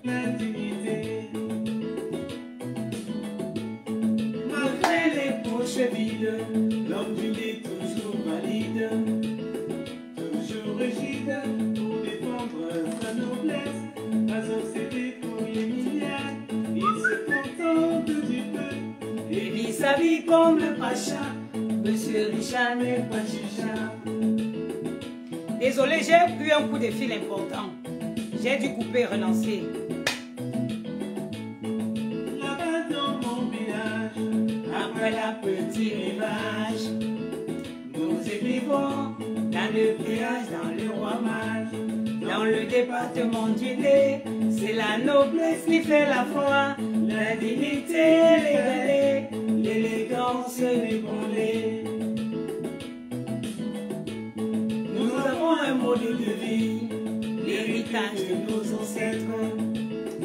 la dignité. Malgré les poches vides, l'homme du nez toujours valide, toujours rigide pour défendre sa noblesse, pas obsédé pour les milliards, il se contente du peu et vit sa vie comme le pacha. Monsieur Richard n'est pas chicha. Désolé, j'ai eu un coup de fil important. J'ai dû couper et relancer. Là-bas dans mon village, après la petite rivage, nous écrivons dans le péage, dans le roi mage, dans le département du nez. C'est la noblesse qui fait la foi, la dignité, les l'élégance, les bonlés. Nous avons un modèle de vie, l'héritage de nos ancêtres.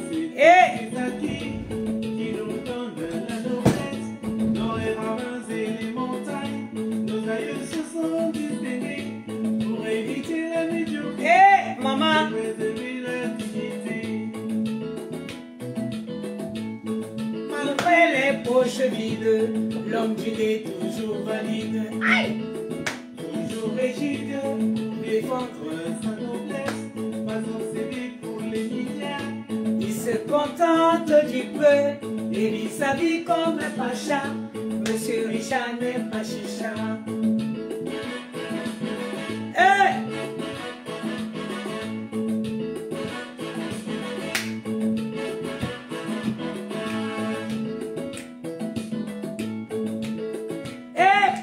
C'est les acquis qui nous donnent la noblesse, dans les ravins et les montagnes. Nos aïeux se sont distingués pour éviter la médiocrité. Maman! Préserver la dignité. Malgré les poches vides, l'homme du nez toujours valide. Aïe! Toujours rigide pour défendre sa noblesse, pas obsédé pour les milliards. Il se contente du peu et vit sa vie comme un pacha. Monsieur Richard n'est pas chicha.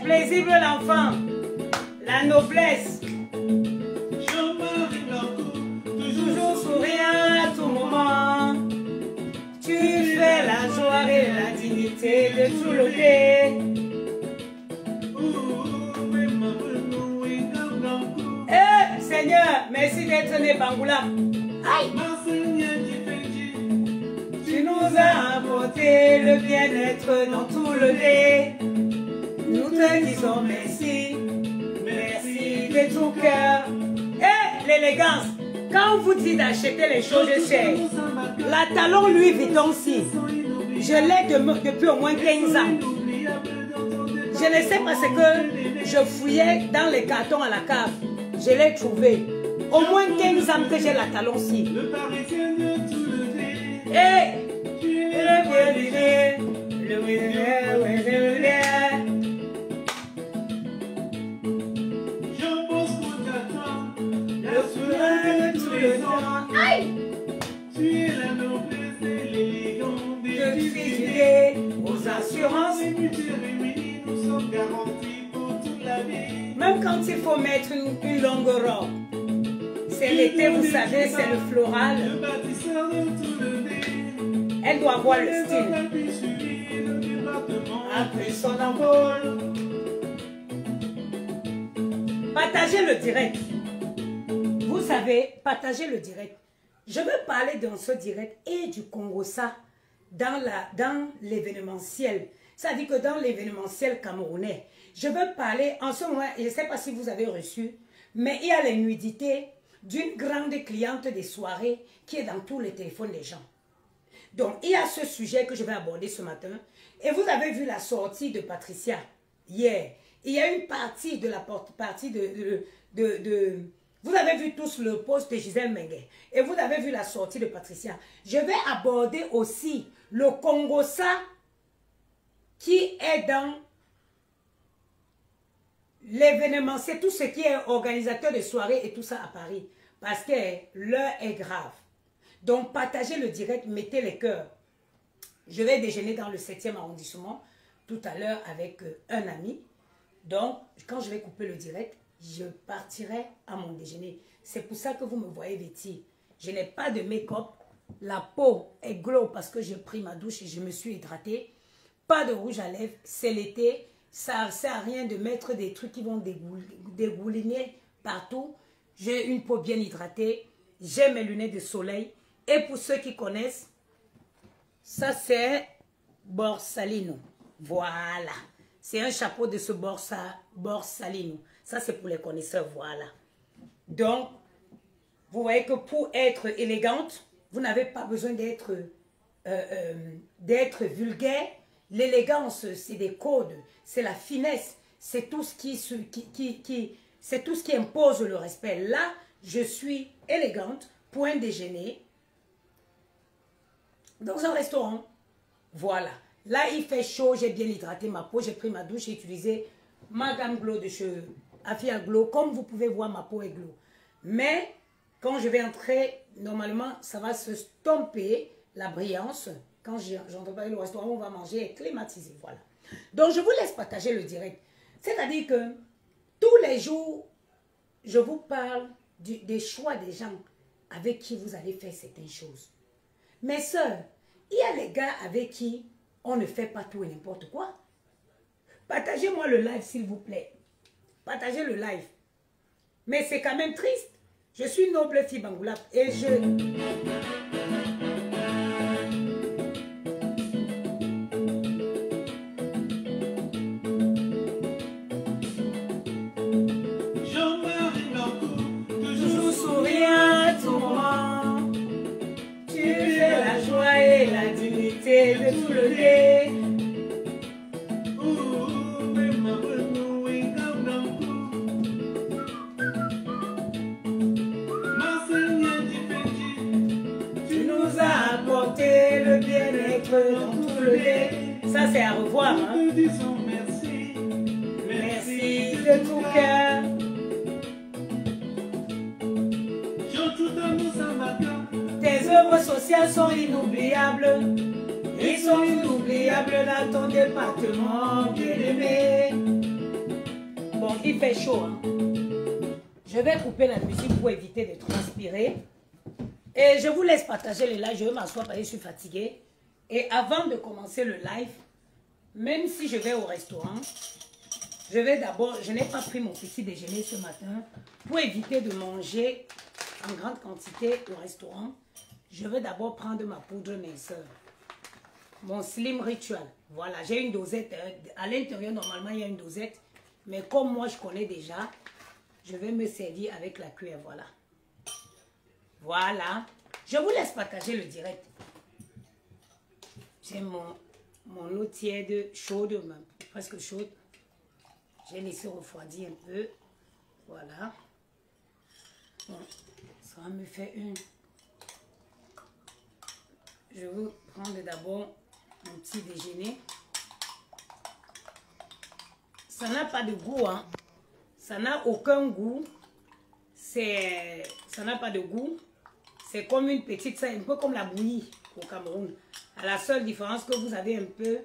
Plaisible l'enfant, la noblesse. Jean-Marie Blanco, Toujours souriant à tout moment. Tu fais la joie et la dignité de tout le pays. Seigneur, merci d'être né Bangoula. Aïe. Tu nous as apporté le bien-être dans tout le pays. Nous te disons merci, merci de tout cœur. Et l'élégance, quand on vous dit d'acheter les choses chères, la talon Louis Vuitton-ci, je l'ai depuis au moins 15 ans. Je ne sais parce que je fouillais dans les cartons à la cave. Je l'ai trouvé. Au moins 15 ans que j'ai la talon-ci. Et le bien-aimé, le aïe! Tu es la noblesse et l'élégance de fidélité aux assurances. Nous sommes garantis pour toute la vie. Même quand il faut mettre une longue robe, c'est l'été, vous savez, c'est le floral. Le bâtisseur de tout le nez. Elle doit avoir le style. Après son envol. Partagez le direct. Vous savez, partagez le direct. Je veux parler dans ce direct et du Congo-Ça dans l'événementiel. Ça dit que dans l'événementiel camerounais, je veux parler en ce moment, je ne sais pas si vous avez reçu, mais il y a les nudités d'une grande cliente des soirées qui est dans tous les téléphones des gens. Donc, il y a ce sujet que je vais aborder ce matin. Et vous avez vu la sortie de Patricia hier. Il y a une partie de la partie vous avez vu tous le post de Gisèle Mengue. Et vous avez vu la sortie de Patricia. Je vais aborder aussi le Congo-Ça qui est dans l'événement. C'est tout ce qui est organisateur de soirées et tout ça à Paris. Parce que l'heure est grave. Donc, partagez le direct, mettez les cœurs. Je vais déjeuner dans le 7e arrondissement tout à l'heure avec un ami. Donc, quand je vais couper le direct, je partirai à mon déjeuner. C'est pour ça que vous me voyez vêtie. Je n'ai pas de make-up. La peau est glow parce que j'ai pris ma douche et je me suis hydratée. Pas de rouge à lèvres. C'est l'été. Ça ne sert à rien de mettre des trucs qui vont dégouliner partout. J'ai une peau bien hydratée. J'ai mes lunettes de soleil. Et pour ceux qui connaissent, ça c'est Borsalino. Voilà. C'est un chapeau de ce Borsalino. Ça c'est pour les connaisseurs. Voilà. Donc, vous voyez que pour être élégante, Vous n'avez pas besoin d'être vulgaire. L'élégance, c'est des codes, c'est la finesse, c'est tout ce c'est tout ce qui impose le respect. Là, je suis élégante, point déjeuner, dans un restaurant. Voilà. Là, il fait chaud, j'ai bien hydraté ma peau, j'ai pris ma douche, j'ai utilisé ma gamme Glow de cheveux, Afia Glow. Comme vous pouvez voir, ma peau est glow. Mais, quand je vais entrer, normalement, ça va se stomper, la brillance. Quand j'entre pas dans le restaurant, on va manger et climatisé, voilà. Donc, je vous laisse partager le direct. C'est-à-dire que, tous les jours, je vous parle des choix des gens avec qui vous allez faire certaines choses. Mes soeurs, il y a les gars avec qui on ne fait pas tout et n'importe quoi. Partagez-moi le live, s'il vous plaît. Partagez le live. Mais c'est quand même triste. Je suis noble fille Bangoula et je... toujours souriant à ton moment. Tu es la joie et la dignité de tout le lait. Le bien-être dans tout le lait. Ça c'est à revoir, hein? Merci, merci de tout cœur. Tes œuvres sociales sont inoubliables. Ils sont inoubliables dans ton département bien-aimé. Bon, il fait chaud, hein? Je vais couper la musique pour éviter de transpirer. Et je vous laisse partager le live, je vais m'asseoir parce que je suis fatiguée. Et avant de commencer le live, même si je vais au restaurant, je vais d'abord, je n'ai pas pris mon petit déjeuner ce matin pour éviter de manger en grande quantité au restaurant. Je vais d'abord prendre ma poudre mince, mon slim ritual. Voilà, j'ai une dosette. À l'intérieur, normalement, il y a une dosette. Mais comme moi, je connais déjà, je vais me servir avec la cuillère, voilà. Voilà. Je vous laisse partager le direct. J'ai mon eau tiède, chaude, presque chaude. J'ai laissé refroidir un peu. Voilà. Bon, ça va me faire une. Je vais prendre d'abord mon petit déjeuner. Ça n'a pas de goût, hein. Ça n'a aucun goût. Ça n'a pas de goût. C'est comme une petite, c'est un peu comme la bouillie au Cameroun. À la seule différence que vous avez un peu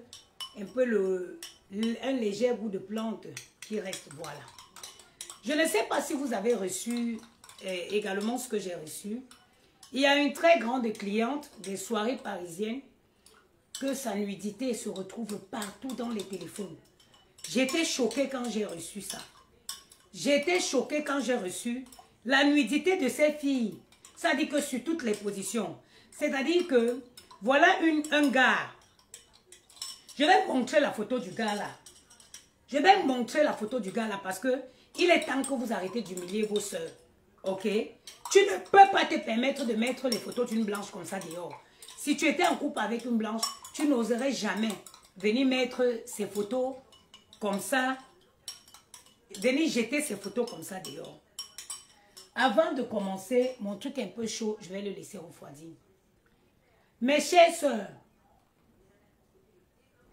un léger goût de plante qui reste, voilà. Je ne sais pas si vous avez reçu également ce que j'ai reçu. Il y a une très grande cliente des soirées parisiennes que sa nudité se retrouve partout dans les téléphones. J'étais choquée quand j'ai reçu ça. J'étais choquée quand j'ai reçu la nudité de ces filles. Ça dit que sur toutes les positions. C'est-à-dire que, voilà un gars. Je vais montrer la photo du gars là. Je vais montrer la photo du gars là parce que il est temps que vous arrêtez d'humilier vos soeurs. Ok? Tu ne peux pas te permettre de mettre les photos d'une blanche comme ça dehors. Si tu étais en couple avec une blanche, tu n'oserais jamais venir mettre ces photos comme ça. Venir jeter ces photos comme ça dehors. Avant de commencer, mon truc un peu chaud, je vais le laisser refroidir. Mes chères sœurs,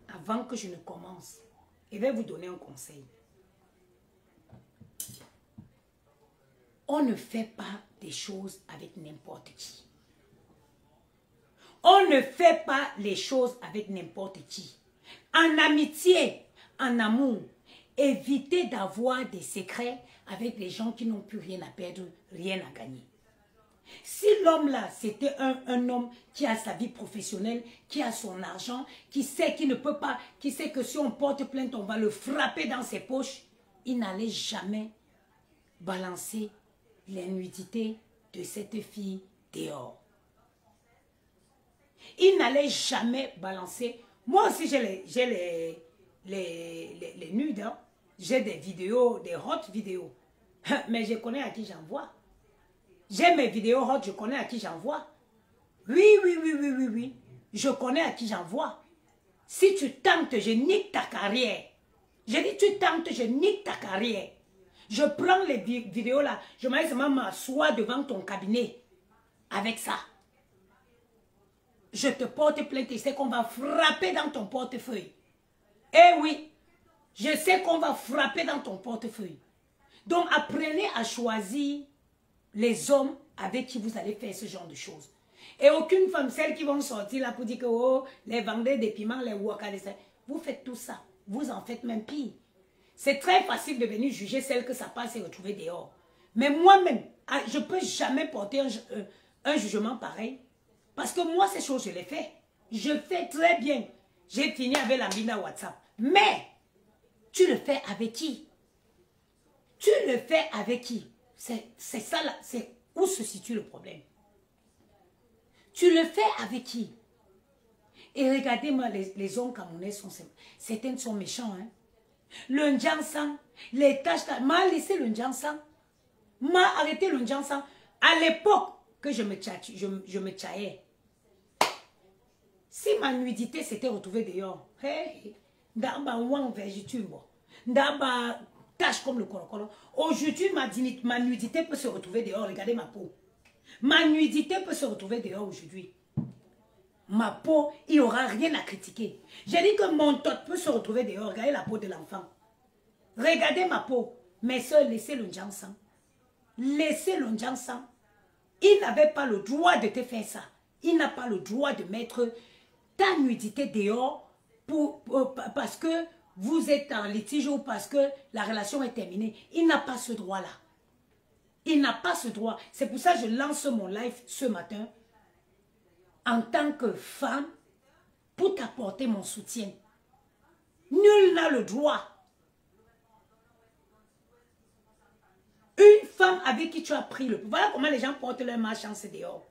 avant que je ne commence, je vais vous donner un conseil. On ne fait pas des choses avec n'importe qui. On ne fait pas les choses avec n'importe qui. En amitié, en amour, évitez d'avoir des secrets avec des gens qui n'ont plus rien à perdre, rien à gagner. Si l'homme là, c'était un homme qui a sa vie professionnelle, qui a son argent, qui sait qu'il ne peut pas, qui sait que si on porte plainte, on va le frapper dans ses poches, il n'allait jamais balancer les nudités de cette fille dehors. Il n'allait jamais balancer. Moi aussi, j'ai les nudes, hein. J'ai des vidéos, des hot vidéos. Mais je connais à qui j'envoie. J'ai mes vidéos hot, je connais à qui j'envoie. Oui, oui, oui, oui, oui, oui. Je connais à qui j'envoie. Si tu tentes, je nique ta carrière. Je dis, tu tentes, je nique ta carrière. Je prends les vidéos là, je m'assois devant ton cabinet avec ça. Je te porte plainte et sais qu'on va frapper dans ton portefeuille. Eh oui, je sais qu'on va frapper dans ton portefeuille. Donc apprenez à choisir les hommes avec qui vous allez faire ce genre de choses. Et aucune femme, celles qui vont sortir là pour dire que oh, les vendeurs des piments, les waka, vous faites tout ça. Vous en faites même pire. C'est très facile de venir juger celles que ça passe et retrouver dehors. Mais moi-même, je ne peux jamais porter un jugement pareil. Parce que moi, ces choses, je les fais. Je fais très bien. J'ai fini avec la mina WhatsApp. Mais, tu le fais avec qui? Tu le fais avec qui? C'est ça là, c'est où se situe le problème. Tu le fais avec qui? Et regardez-moi, les hommes camerounais, certains sont méchants. Hein? Le Ndjansan, les tâches, m'a laissé le Ndjansan. M'a arrêté le Ndjansan. À l'époque que je me tchaillais. Si ma nudité s'était retrouvée dehors, hey, d'aba wang végéture, d'aba tâche comme le corocoro. Aujourd'hui, ma nudité peut se retrouver dehors. Regardez ma peau. Ma nudité peut se retrouver dehors aujourd'hui. Ma peau, il n'y aura rien à critiquer. J'ai dit que mon tot peut se retrouver dehors. Regardez la peau de l'enfant. Regardez ma peau. Mes soeurs, laissez le Ndjansan. Laissez le Ndjansan. Il n'avait pas le droit de te faire ça. Il n'a pas le droit de mettre ta nudité dehors parce que vous êtes en litige ou parce que la relation est terminée. Il n'a pas ce droit-là. Il n'a pas ce droit. C'est pour ça que je lance mon live ce matin en tant que femme pour t'apporter mon soutien. Nul n'a le droit. Une femme avec qui tu as pris le... Voilà comment les gens portent leur malchance dehors.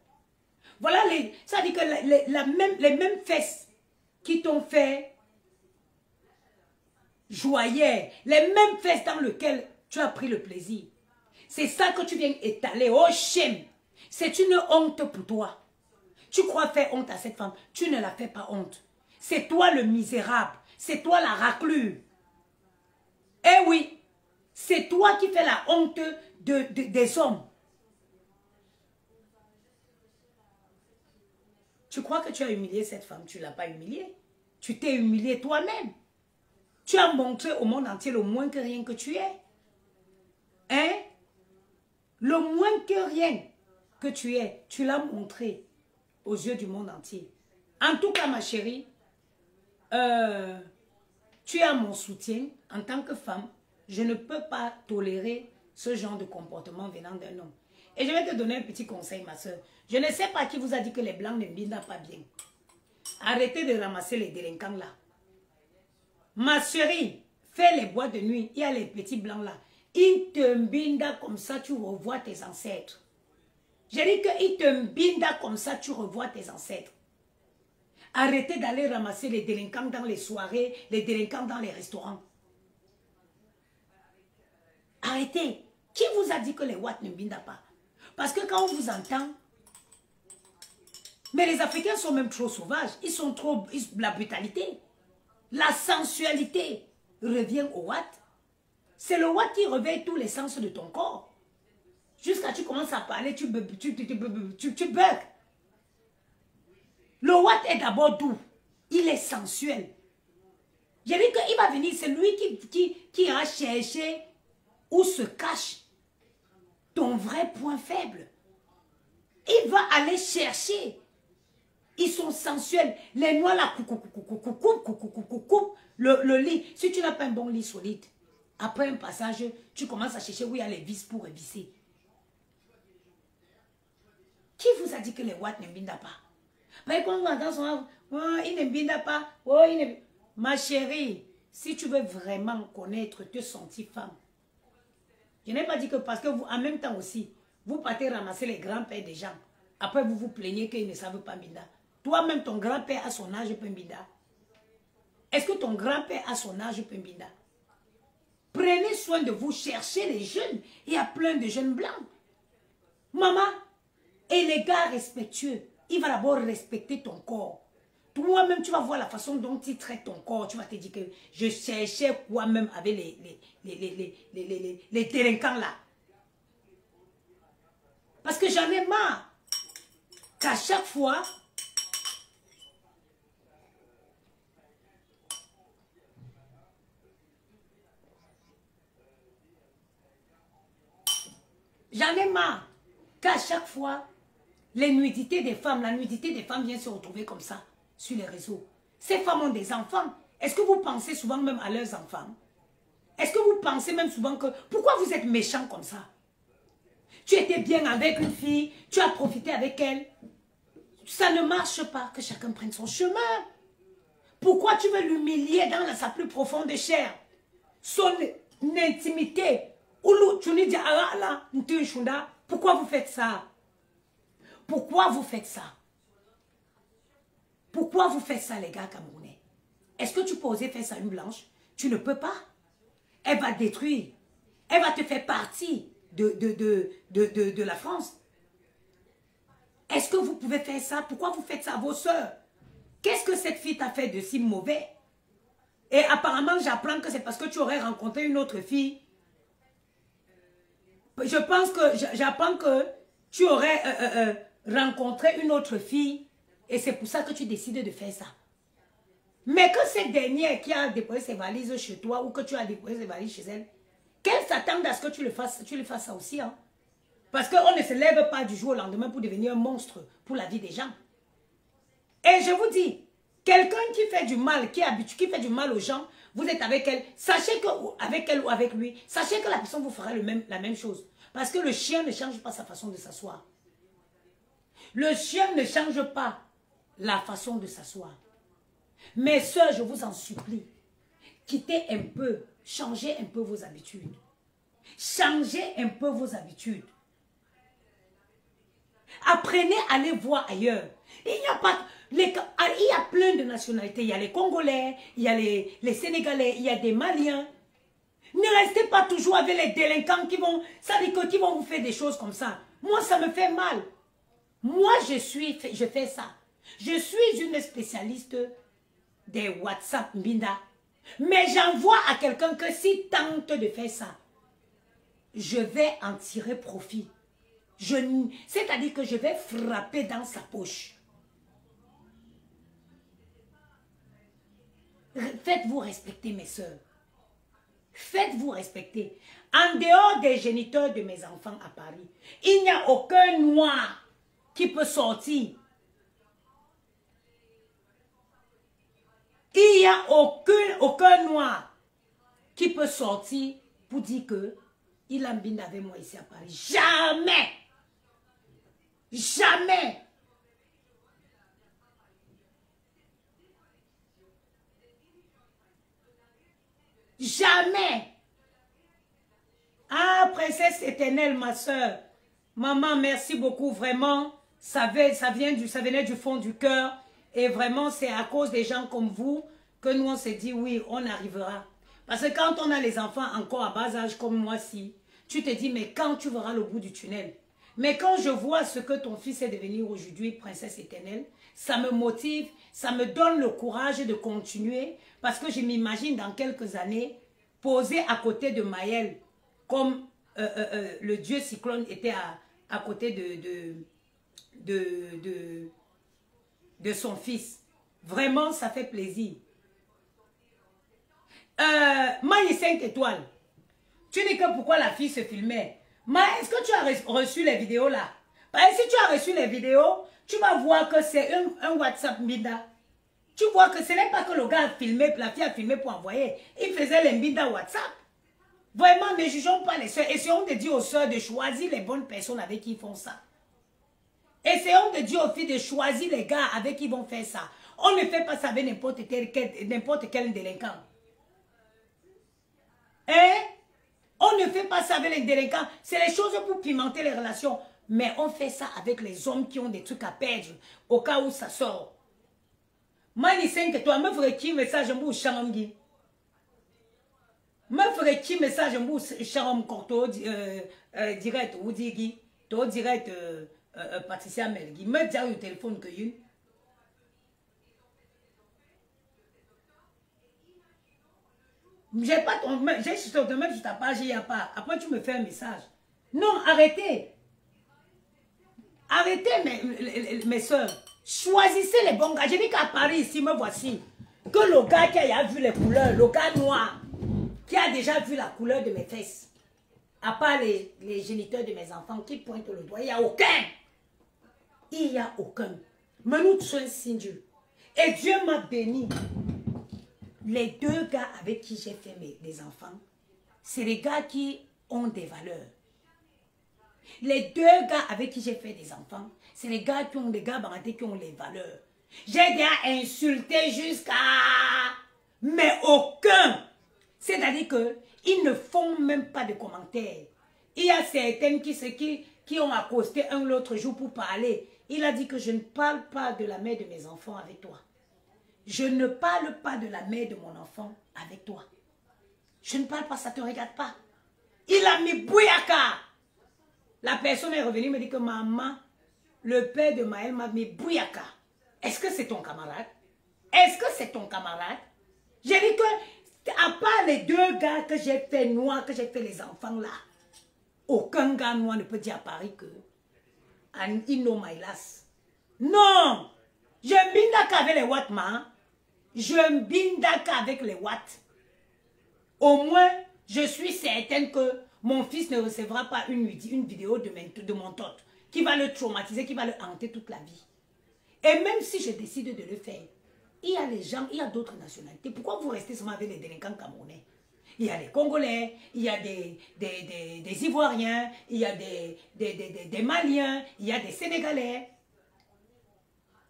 Voilà, ça dit que les mêmes fesses qui t'ont fait joyer, les mêmes fesses dans lesquelles tu as pris le plaisir. C'est ça que tu viens étaler. Oh, shame. C'est une honte pour toi. Tu crois faire honte à cette femme. Tu ne la fais pas honte. C'est toi le misérable. C'est toi la raclure. Eh oui. C'est toi qui fais la honte des hommes. Tu crois que tu as humilié cette femme. Tu ne l'as pas humiliée. Tu t'es humilié toi-même. Tu as montré au monde entier le moins que rien que tu es. Hein? Le moins que rien que tu es, tu l'as montré aux yeux du monde entier. En tout cas, ma chérie, tu as mon soutien en tant que femme. Je ne peux pas tolérer ce genre de comportement venant d'un homme. Et je vais te donner un petit conseil, ma soeur. Je ne sais pas qui vous a dit que les blancs ne mbindent pas bien. Arrêtez de ramasser les délinquants là. Ma chérie, fais les boîtes de nuit. Il y a les petits blancs là. Ils te mbindent comme ça, tu revois tes ancêtres. J'ai dit qu'ils te mbindent comme ça, tu revois tes ancêtres. Arrêtez d'aller ramasser les délinquants dans les soirées, les délinquants dans les restaurants. Arrêtez. Qui vous a dit que les Watts ne mbindent pas? Parce que quand on vous entend, mais les Africains sont même trop sauvages. Ils sont trop... La brutalité, la sensualité revient au Watt. C'est le Watt qui réveille tous les sens de ton corps. Jusqu'à tu commences à parler, tu bugs. Le Watt est d'abord doux. Il est sensuel. J'ai dit qu'il va venir, c'est lui qui ira chercher où se cache ton vrai point faible. Il va aller chercher. Ils sont sensuels. Les noix là, le lit. Si tu n'as pas un bon lit solide, après un passage, tu commences à chercher où il y a les vis pour visser. Qui vous a dit que les Watts ne mbindent pas? Mais quand on entend son oh, il ne mbindent pas. Oh, il ne... Ma chérie, si tu veux vraiment connaître, te sentir femme, je n'ai pas dit que parce que vous, en même temps aussi, vous partez ramasser les grands-pères des gens. Après, vous vous plaignez qu'ils ne savent pas mbinda. Toi-même, ton grand-père à son âge peut mbinda. Est-ce que ton grand-père à son âge peut mbinda? Prenez soin de vous, cherchez les jeunes. Il y a plein de jeunes blancs. Maman, et les gars respectueux, il va d'abord respecter ton corps. Toi-même, tu vas voir la façon dont il traite ton corps. Tu vas te dire que je cherchais quoi même avec les délinquants là. Parce que j'en ai marre qu'à chaque fois, les nudités des femmes, la nudité des femmes vient se retrouver comme ça sur les réseaux. Ces femmes ont des enfants. Est-ce que vous pensez souvent même à leurs enfants? Est-ce que vous pensez même souvent que... Pourquoi vous êtes méchant comme ça? Tu étais bien avec une fille, tu as profité avec elle. Ça ne marche pas, que chacun prenne son chemin. Pourquoi tu veux l'humilier dans sa plus profonde chair? Son intimité. Pourquoi vous faites ça? Pourquoi vous faites ça? Pourquoi vous faites ça, les gars camerounais? Est-ce que tu peux oser faire ça à une blanche? Tu ne peux pas. Elle va détruire. Elle va te faire partie de la France. Est-ce que vous pouvez faire ça? Pourquoi vous faites ça à vos soeurs? Qu'est-ce que cette fille t'a fait de si mauvais? Et apparemment, j'apprends que c'est parce que tu aurais rencontré une autre fille. Je pense que j'apprends que tu aurais rencontré une autre fille et c'est pour ça que tu décides de faire ça. Mais que cette dernière qui a déposé ses valises chez toi ou que tu as déposé ses valises chez elle, qu'elle s'attende à ce que tu le fasses ça aussi. Hein? Parce qu'on ne se lève pas du jour au lendemain pour devenir un monstre pour la vie des gens. Et je vous dis, quelqu'un qui fait du mal, qui fait du mal aux gens, vous êtes avec elle, sachez que, avec elle ou avec lui, sachez que la personne vous fera la même chose. Parce que le chien ne change pas sa façon de s'asseoir. Le chien ne change pas la façon de s'asseoir. Mes soeurs, je vous en supplie, quittez un peu, changez un peu vos habitudes. Changez un peu vos habitudes. Apprenez à aller voir ailleurs. Il n'y a pas... il y a plein de nationalités. Il y a les Congolais, il y a les Sénégalais, il y a des Maliens. Ne restez pas toujours avec les délinquants qui vont vous faire des choses comme ça. Moi, ça me fait mal. Moi, je fais ça. Je suis une spécialiste des WhatsApp Mbinda. Mais j'envoie à quelqu'un que s'il tente de faire ça, je vais en tirer profit. C'est-à-dire que je vais frapper dans sa poche. Faites-vous respecter, mes soeurs. Faites-vous respecter. En dehors des géniteurs de mes enfants à Paris, il n'y a aucun noir qui peut sortir. Il n'y a aucun noir qui peut sortir pour dire que il a bien avec moi ici à Paris. Jamais! Jamais! Jamais! Ah, princesse éternelle, ma soeur. Maman, merci beaucoup, vraiment. Ça venait du fond du cœur. Et vraiment, c'est à cause des gens comme vous que nous, on s'est dit, oui, on arrivera. Parce que quand on a les enfants encore à bas âge comme moi, si, tu te dis, mais quand tu verras le bout du tunnel? Mais quand je vois ce que ton fils est devenu aujourd'hui, princesse éternelle, ça me motive, ça me donne le courage de continuer. Parce que je m'imagine dans quelques années, posé à côté de Maël, comme le dieu cyclone était à côté de son fils. Vraiment, ça fait plaisir. Maï 5 étoiles. Tu dis que pourquoi la fille se filmait. Mais est-ce que tu as reçu les vidéos là? Parce que si tu as reçu les vidéos, tu vas voir que c'est un WhatsApp Mbinda. Tu vois que ce n'est pas que le gars a filmé, la fille a filmé pour envoyer. Il faisait les Mbinda WhatsApp. Vraiment, ne jugeons pas les soeurs. Essayons de dire aux soeurs de choisir les bonnes personnes avec qui ils font ça. Essayons de dire aux filles de choisir les gars avec qui ils vont faire ça. On ne fait pas ça avec n'importe quel délinquant. Hein? On ne fait pas ça avec les délinquants. C'est les choses pour pimenter les relations. Mais on fait ça avec les hommes qui ont des trucs à perdre au cas où ça sort. Mani 5 toi, me ferait qui message mbou changi? Me ferait qui message mbou changam korto direct ou digi? To direct Patricia Melgui, me dit au téléphone que une. J'ai pas ton j'ai sur ton mail sur ta page, il n'y a pas. Après, tu me fais un message. Non, arrêtez. Arrêtez, mes soeurs. Choisissez les bons gars. J'ai dit qu'à Paris, ici, me voici. Que le gars qui a vu les couleurs, le gars noir, qui a déjà vu la couleur de mes fesses, à part les géniteurs de mes enfants qui pointent le doigt, il n'y a aucun. Il n'y a aucun. Mais nous sommes signes. Et Dieu m'a béni. Les deux gars avec qui j'ai fait mes enfants, c'est les gars qui ont des valeurs. Les deux gars avec qui j'ai fait des enfants, c'est les gars qui ont des gars barantés qui ont les valeurs. J'ai déjà insulté jusqu'à... Mais aucun. C'est-à-dire qu'ils ne font même pas de commentaires. Il y a certaines qui ont accosté un l'autre jour pour parler. Il a dit que je ne parle pas de la mère de mes enfants avec toi. Je ne parle pas de la mère de mon enfant avec toi. Je ne parle pas, ça ne te regarde pas. Il a mis Bouyaka. La personne est revenue, me dit que maman, le père de Maël m'a mis Bouyaka. Est-ce que c'est ton camarade? Est-ce que c'est ton camarade? J'ai dit que, à part les deux gars que j'ai fait noirs, que j'ai fait les enfants là, aucun gars noir ne peut dire à Paris que and he know my last. Non! Je m'bindaka avec les watts, man. Je m'bindaka avec les watts. Au moins, je suis certaine que mon fils ne recevra pas une vidéo de mon tote qui va le traumatiser, qui va le hanter toute la vie. Et même si je décide de le faire, il y a les gens, il y a d'autres nationalités. Pourquoi vous restez seulement avec les délinquants camerounais? Il y a des Congolais, il y a des Ivoiriens, il y a des Maliens, il y a des Sénégalais.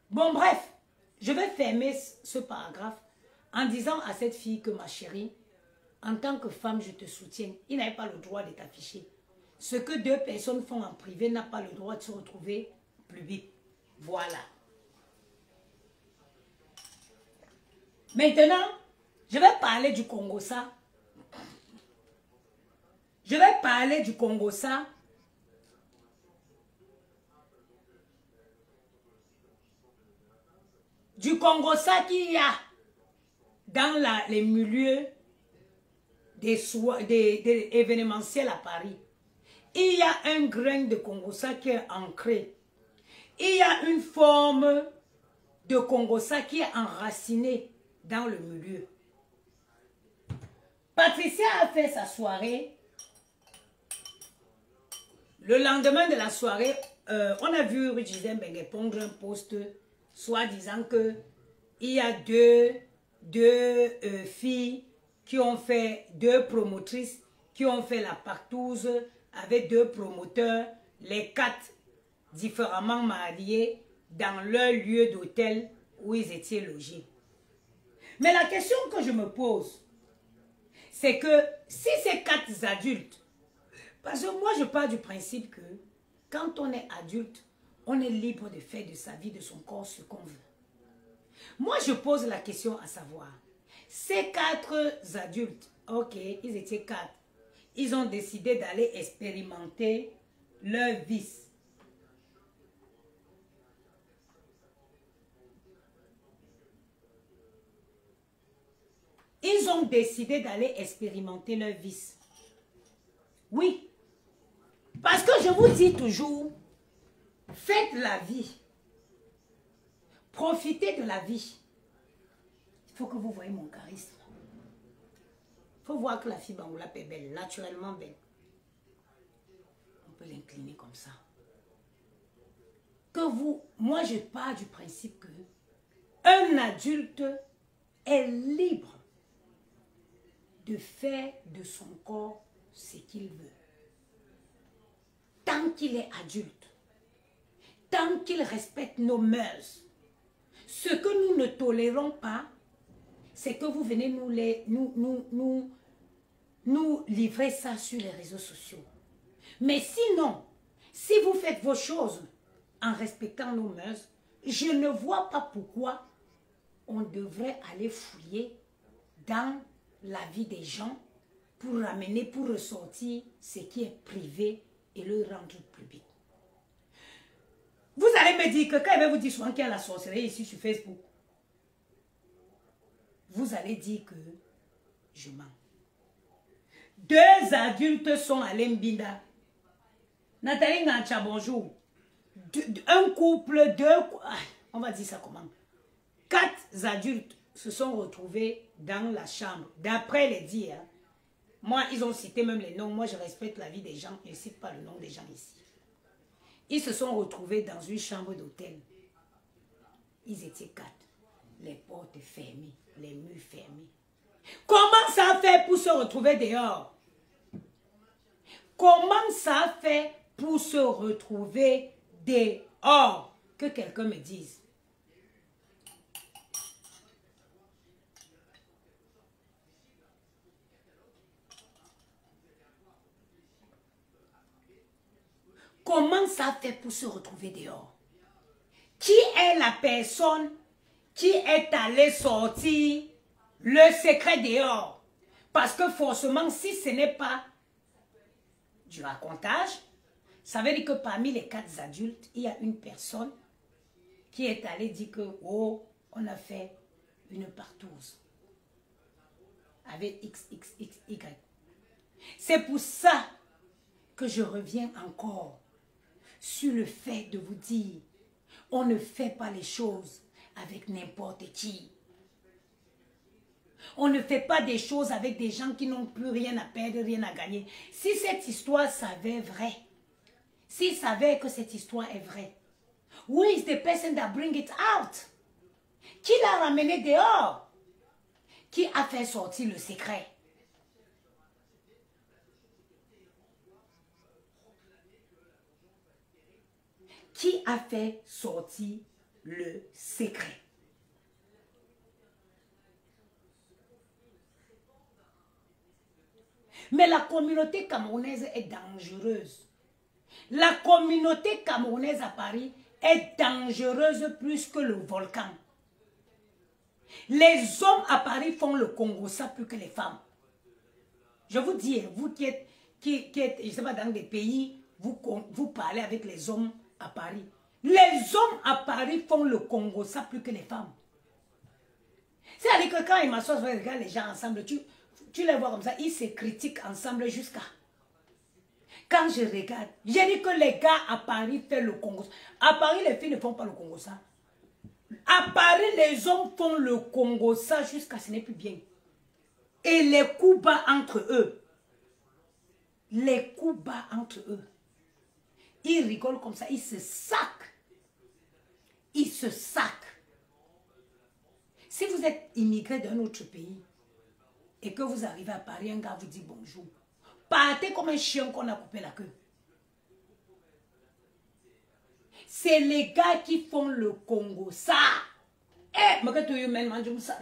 Bon, bref, je vais fermer ce paragraphe en disant à cette fille que ma chérie, en tant que femme, je te soutiens. Il n'avait pas le droit de t'afficher. Ce que deux personnes font en privé n'a pas le droit de se retrouver public. Voilà. Maintenant, je vais parler du Congo-Ça. Je vais parler du Congo-Ça. Du Congo-Ça qu'il y a dans les milieux des événementiels à Paris. Il y a un grain de Congo-Ça qui est ancré. Il y a une forme de Congo-Ça qui est enracinée dans le milieu. Patricia a fait sa soirée. Le lendemain de la soirée, on a vu Gisèle Mbengue pondre un post soit disant que il y a deux filles qui ont fait, deux promotrices qui ont fait la partouze avec deux promoteurs, les quatre différemment mariés dans leur lieu d'hôtel où ils étaient logés. Mais la question que je me pose, c'est que si ces quatre adultes, parce que moi je pars du principe que quand on est adulte, on est libre de faire de sa vie, de son corps, ce qu'on veut. Moi je pose la question à savoir, ces quatre adultes, ok, ils étaient quatre, ils ont décidé d'aller expérimenter leur vice. Ils ont décidé d'aller expérimenter leur vice. Oui. Parce que je vous dis toujours, faites la vie. Profitez de la vie. Il faut que vous voyez mon charisme. Il faut voir que la fille Bangoulap est belle, naturellement belle. On peut l'incliner comme ça. Que vous, moi je pars du principe que un adulte est libre de faire de son corps ce qu'il veut. Tant qu'il est adulte, tant qu'il respecte nos mœurs. Ce que nous ne tolérons pas, c'est que vous venez nous livrer ça sur les réseaux sociaux. Mais sinon, si vous faites vos choses en respectant nos mœurs, je ne vois pas pourquoi on devrait aller fouiller dans la vie des gens pour ramener, pour ressortir ce qui est privé et le rendre public. Vous allez me dire que quand il va vous dire souvent qu'il y a la sorcellerie ici sur Facebook, vous allez dire que je mens. 2 adultes sont à Lembinda. Nathalie Nancha, bonjour. Un couple, on va dire ça comment? 4 adultes se sont retrouvés dans la chambre. D'après les dires, moi, ils ont cité même les noms. Moi, je respecte la vie des gens. Je ne cite pas le nom des gens ici. Ils se sont retrouvés dans une chambre d'hôtel. Ils étaient 4. Les portes fermées, les murs fermés. Comment ça fait pour se retrouver dehors? Comment ça fait pour se retrouver dehors? Que quelqu'un me dise. Comment ça fait pour se retrouver dehors? Qui est la personne qui est allée sortir le secret dehors? Parce que forcément, si ce n'est pas du racontage, ça veut dire que parmi les 4 adultes, il y a une personne qui est allée dire que, oh, on a fait une partouze avec XXXY. C'est pour ça que je reviens encore sur le fait de vous dire, on ne fait pas les choses avec n'importe qui. On ne fait pas des choses avec des gens qui n'ont plus rien à perdre, rien à gagner. Si cette histoire s'avère vraie, s'ils savaient que cette histoire est vraie, who is the person that bring it out? Qui l'a ramené dehors? Qui a fait sortir le secret? Qui a fait sortir le secret? Mais la communauté camerounaise est dangereuse. La communauté camerounaise à Paris est dangereuse plus que le volcan. Les hommes à Paris font le Congo ça plus que les femmes. Je vous dis, vous qui êtes, je ne sais pas, dans des pays, vous parlez avec les hommes à Paris. Les hommes à Paris font le Congo ça plus que les femmes. C'est-à-dire que quand ils m'assoient, je regarde les gens ensemble, tu les vois comme ça, ils se critiquent ensemble jusqu'à... Quand je regarde, j'ai dit que les gars à Paris font le Congo. À Paris, les filles ne font pas le Congo ça. À Paris, les hommes font le Congo ça jusqu'à ce n'est plus bien. Et les coups bas entre eux. Les coups bas entre eux. Ils rigolent comme ça, ils se sacent. Ils se sacent. Si vous êtes immigré d'un autre pays et que vous arrivez à Paris, un gars vous dit bonjour. Partez comme un chien qu'on a coupé la queue. C'est les gars qui font le Congo ça. Eh, mais que tu me demandes ça,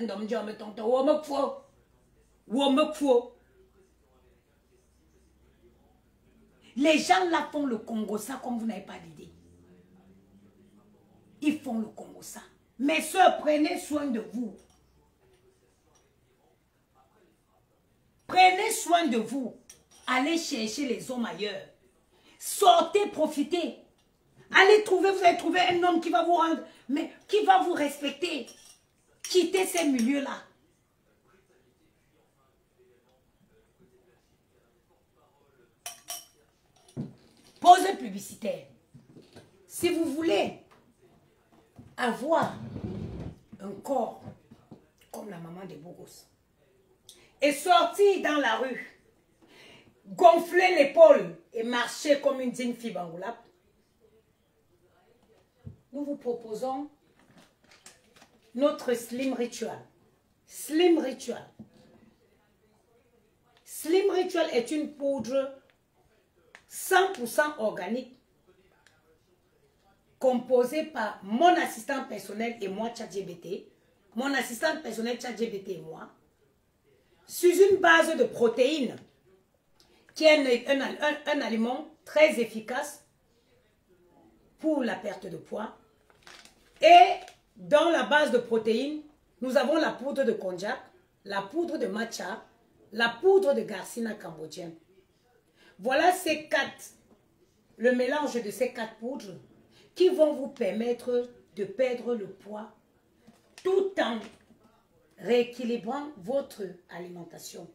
les gens là font le Congo ça comme vous n'avez pas d'idée. Ils font le Congo ça. Mes soeurs, prenez soin de vous. Prenez soin de vous. Allez chercher les hommes ailleurs. Sortez, profitez. Allez trouver, vous allez trouver un homme qui va vous rendre, mais qui va vous respecter. Quittez ces milieux-là. Pause publicitaire. Si vous voulez avoir un corps comme la maman de Bougos et sortir dans la rue, gonfler l'épaule et marcher comme une digne fille bangoulap, nous vous proposons notre Slim Ritual. Slim Ritual. Slim Ritual est une poudre 100% organique composée par mon assistant personnel et moi, ChatGPT, mon assistant personnel ChatGPT et moi, sur une base de protéines qui est un aliment très efficace pour la perte de poids. Et dans la base de protéines, nous avons la poudre de konjac, la poudre de matcha, la poudre de garcina cambodgienne. Voilà ces 4, le mélange de ces 4 poudres qui vont vous permettre de perdre le poids tout en rééquilibrant votre alimentation.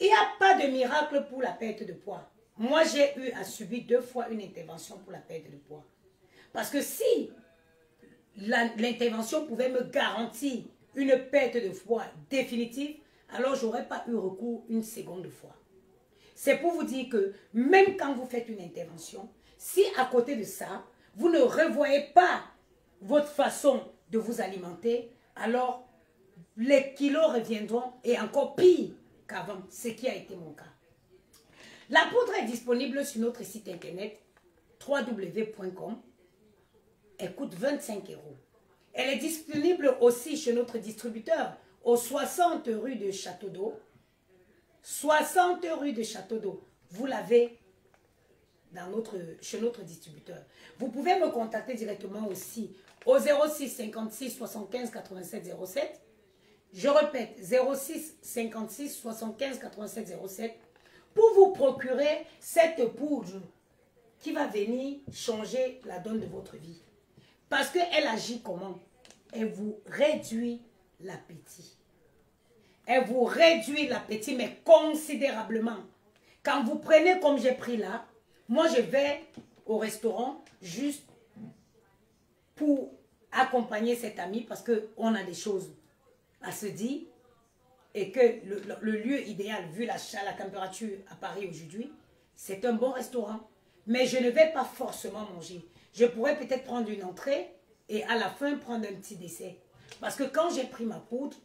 Il n'y a pas de miracle pour la perte de poids. Moi, j'ai eu à subir 2 fois une intervention pour la perte de poids. Parce que si l'intervention pouvait me garantir une perte de poids définitive, alors je n'aurais pas eu recours une seconde fois. C'est pour vous dire que même quand vous faites une intervention, si à côté de ça, vous ne revoyez pas votre façon de vous alimenter, alors les kilos reviendront et encore pire qu'avant, ce qui a été mon cas. La poudre est disponible sur notre site internet www.com. Elle coûte 25 €. Elle est disponible aussi chez notre distributeur au 60 rue de Château d'Eau. 60 rue de Château d'Eau. Vous l'avez chez notre distributeur. Vous pouvez me contacter directement aussi au 06 56 75 87 07. Je répète, 06 56 75 87 07 pour vous procurer cette poudre qui va venir changer la donne de votre vie. Parce qu'elle agit comment? Elle vous réduit l'appétit. Elle vous réduit l'appétit, mais considérablement. Quand vous prenez comme j'ai pris là, moi je vais au restaurant juste pour accompagner cet ami parce qu'on a des choses à se dire et que le lieu idéal, vu la température à Paris aujourd'hui, c'est un bon restaurant. Mais je ne vais pas forcément manger. Je pourrais peut-être prendre une entrée et à la fin prendre un petit dessert. Parce que quand j'ai pris ma poudre,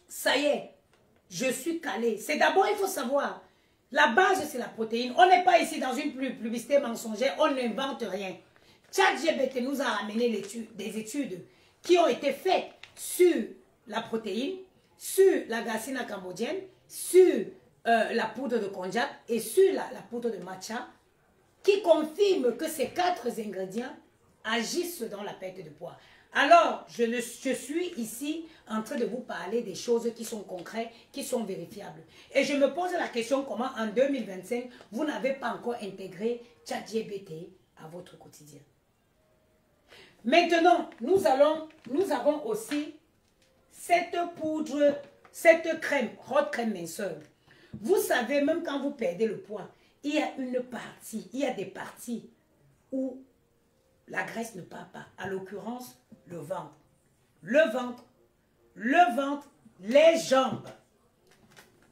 ça y est, je suis calée. C'est d'abord, il faut savoir, la base c'est la protéine. On n'est pas ici dans une publicité mensongère, on n'invente rien. ChatGPT nous a ramené des études qui ont été faites sur la protéine, sur la glycine cambodgienne, sur la poudre de konjac et sur la poudre de matcha, qui confirment que ces 4 ingrédients agissent dans la perte de poids. Alors, je suis ici en train de vous parler des choses qui sont concrètes, qui sont vérifiables. Et je me pose la question comment en 2025, vous n'avez pas encore intégré ChatGPT à votre quotidien. Maintenant, nous avons aussi cette poudre, cette crème, haute crème minceur. Vous savez, même quand vous perdez le poids, il y a des parties où la graisse ne part pas. À l'occurrence, le ventre. Le ventre, les jambes.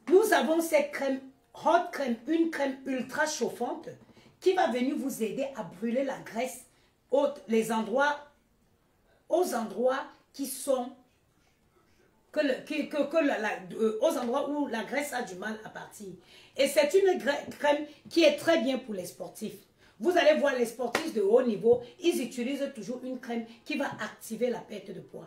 Nous avons cette crème, haute crème, une crème ultra chauffante qui va venir vous aider à brûler la graisse aux endroits qui sont aux endroits où la graisse a du mal à partir. Et c'est une crème qui est très bien pour les sportifs. Vous allez voir les sportifs de haut niveau, ils utilisent toujours une crème qui va activer la perte de poids.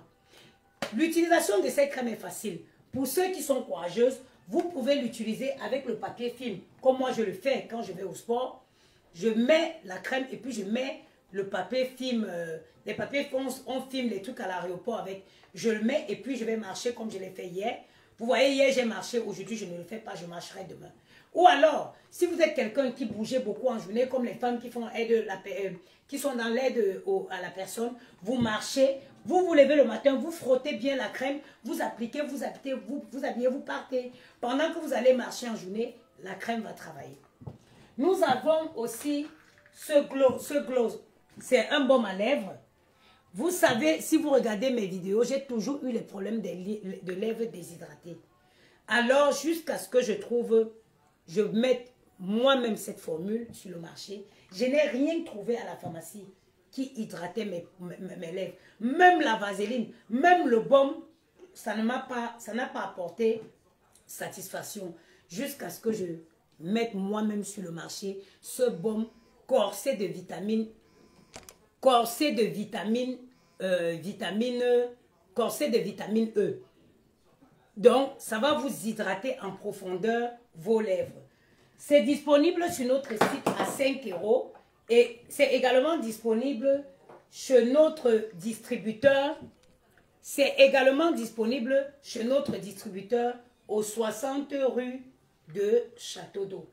L'utilisation de cette crème est facile. Pour ceux qui sont courageuses, vous pouvez l'utiliser avec le papier film. Comme moi je le fais quand je vais au sport. Je mets la crème et puis je mets le papier film. Les papiers on filme les trucs à l'aéroport avec. Je le mets et puis je vais marcher comme je l'ai fait hier. Vous voyez, hier j'ai marché, aujourd'hui je ne le fais pas, je marcherai demain. Ou alors, si vous êtes quelqu'un qui bougeait beaucoup en journée, comme les femmes qui font qui sont dans l'aide à la personne, vous marchez, vous vous levez le matin, vous frottez bien la crème, vous appliquez, vous habillez, vous partez. Pendant que vous allez marcher en journée, la crème va travailler. Nous avons aussi ce gloss. C'est un baume à lèvres. Vous savez, si vous regardez mes vidéos, j'ai toujours eu les problèmes de lèvres déshydratées. Alors, jusqu'à ce que je mette moi-même cette formule sur le marché, je n'ai rien trouvé à la pharmacie qui hydratait mes lèvres. Même la vaseline, même le baume, ça n'a pas apporté satisfaction. Jusqu'à ce que je mette moi-même sur le marché ce baume corsé de vitamines. Corsé de vitamine E. Donc, ça va vous hydrater en profondeur vos lèvres. C'est disponible sur notre site à 5 € et c'est également disponible chez notre distributeur. C'est également disponible chez notre distributeur au 60 rue de Château d'Eau.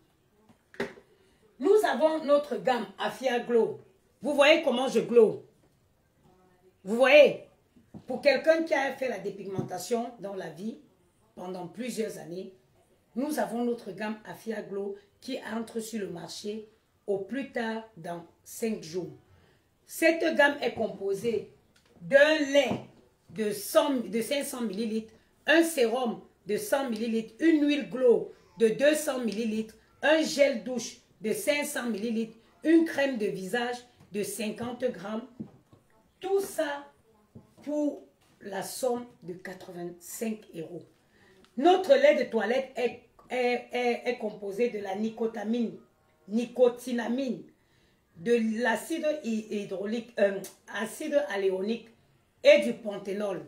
Nous avons notre gamme Afia Glow. Vous voyez comment je glow? Vous voyez? Pour quelqu'un qui a fait la dépigmentation dans la vie pendant plusieurs années, nous avons notre gamme Afia Glow qui entre sur le marché au plus tard dans 5 jours. Cette gamme est composée d'un lait de 500 ml, un sérum de 100 ml, une huile Glow de 200 ml, un gel douche de 500 ml, une crème de visage de 50 grammes. Tout ça pour la somme de 85 €. Notre lait de toilette est composé de la nicotinamine, de l'acide hydraulique, acide aléonique et du panthénol.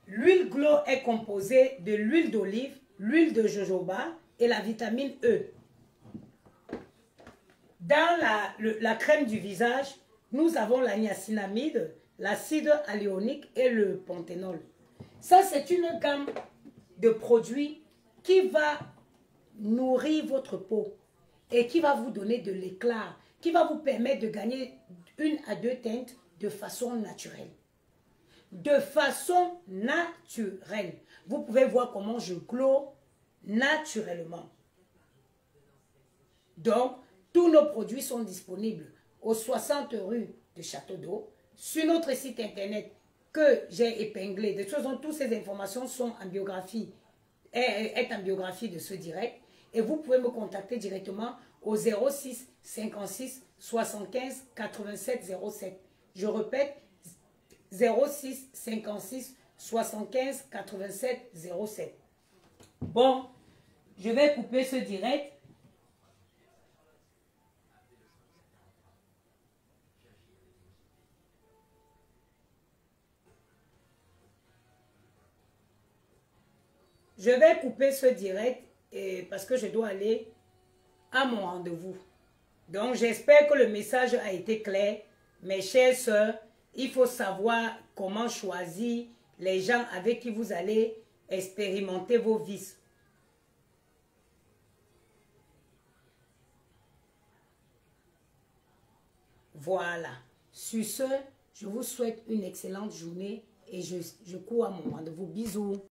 L'huile Glow est composée de l'huile d'olive, l'huile de jojoba et la vitamine E. Dans la crème du visage, nous avons la niacinamide, l'acide aléonique et le panthénol. Ça, c'est une gamme de produits qui va nourrir votre peau et qui va vous donner de l'éclat, qui va vous permettre de gagner 1 à 2 teintes de façon naturelle. De façon naturelle. Vous pouvez voir comment je glow naturellement. Donc, tous nos produits sont disponibles au 60 rue de Château d'Eau, sur notre site internet que j'ai épinglé. De toute façon, toutes ces informations sont en biographie, est en biographie de ce direct. Et vous pouvez me contacter directement au 06 56 75 87 07. Je répète, 06 56 75 87 07. Bon, je vais couper ce direct. Je vais couper ce direct parce que je dois aller à mon rendez-vous. Donc, j'espère que le message a été clair. Mes chères sœurs, il faut savoir comment choisir les gens avec qui vous allez expérimenter vos vices. Voilà. Sur ce, je vous souhaite une excellente journée et je cours à mon rendez-vous. Bisous.